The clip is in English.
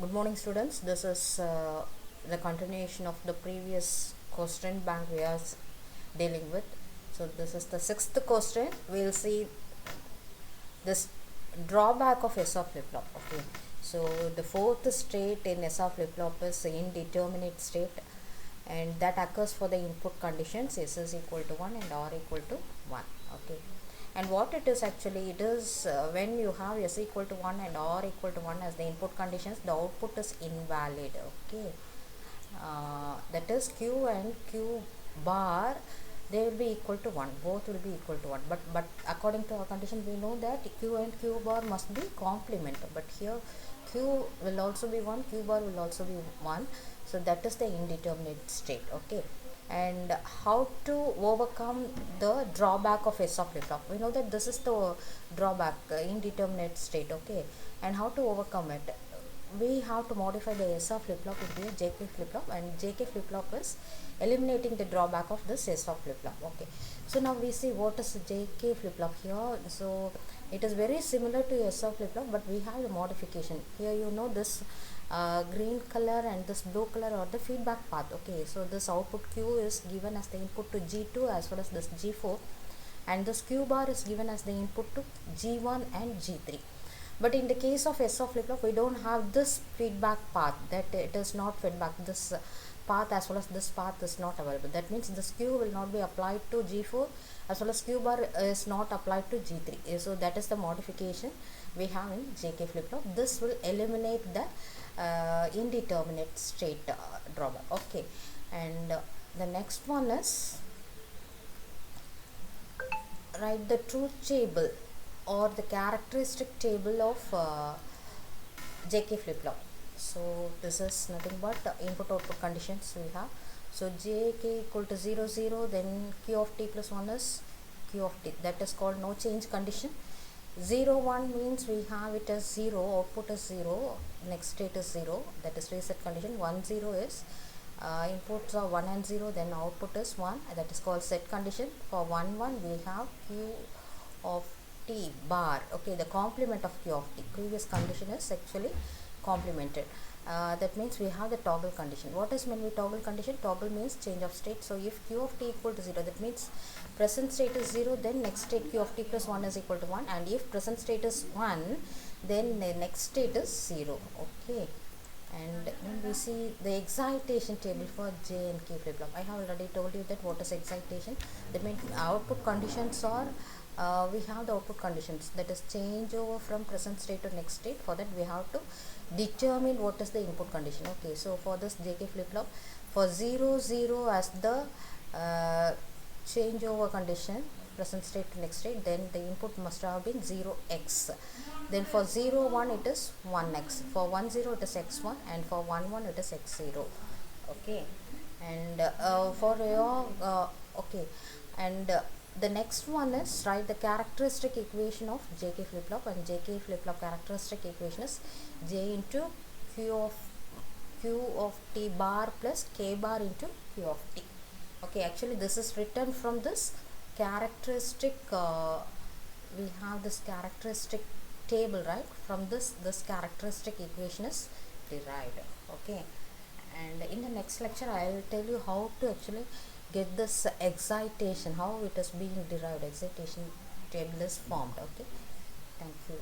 Good morning, students. This is the continuation of the previous question bank we are dealing with. So this is the sixth question. We'll see this drawback of SR flip-flop. Okay. So the fourth state in SR flip-flop is indeterminate state, and that occurs for the input conditions S is equal to 1 and R equal to 1. Okay. And what it is actually, it is when you have S equal to 1 and R equal to 1 as the input conditions, the output is invalid. Okay. That is Q and Q bar, they will be equal to 1, both will be equal to 1, but according to our condition we know that Q and Q bar must be complement, but here Q will also be 1, Q bar will also be 1, so that is the indeterminate state. Okay. And how to overcome the drawback of S of flip-flop? We know that this is the drawback, indeterminate state. Okay. And how to overcome it? We have to modify the S of flip-flop into a JK flip-flop, and JK flip-flop is eliminating the drawback of this S of flip-flop. Okay. So now we see what is JK flip-flop here. So it is very similar to S of flip-flop, but we have the modification. Here you know this green color and this blue color are the feedback path. Okay, so this output Q is given as the input to G2 as well as this G4, and this Q bar is given as the input to G1 and G3. But in the case of S of flip-flop, we don't have this feedback path, that it is not feedback, this path as well as this path is not available. That means this Q will not be applied to G4 as well as Q bar is not applied to G3. So that is the modification we have in JK flip-flop. This will eliminate the indeterminate state drawback. Okay. And the next one is write the truth table or the characteristic table of JK flip-flop. So this is nothing but input output conditions we have. So JK equal to 0 0, then Q of t plus 1 is Q of t, that is called no change condition. 0 1 means we have it as 0, output is 0, next state is 0, that is reset condition. 1 0 is inputs are 1 and 0, then output is 1, that is called set condition. For 1 1 we have Q of t bar. Okay, the complement of Q of t, previous condition is actually complemented. That means we have the toggle condition. What is meant by toggle condition? Toggle means change of state. So if Q of t equal to 0, that means present state is 0, then next state Q of t plus 1 is equal to 1, and if present state is 1, then the next state is 0. Okay. And when we see the excitation table for J and K flip-flop, I have already told you that what is excitation. That means output conditions are we have the output conditions, that is change over from present state to next state. For that we have to determine what is the input condition. Okay, so for this JK flip-flop, for 0 0 as the changeover condition, present state to next state, then the input must have been 0x. Then for 0 1 it is 1x, for 1 0 it is x1, and for 1 1 it is x0. Okay. And for your okay, and the next one is write the characteristic equation of JK flip-flop, and JK flip-flop characteristic equation is J into Q of t bar plus K bar into Q of t. Okay, actually this is written from this characteristic, we have this characteristic table, right? From this characteristic equation is derived. Okay. And in the next lecture I will tell you how to actually get this excitation, how it is being derived, excitation table is formed. Okay, thank you.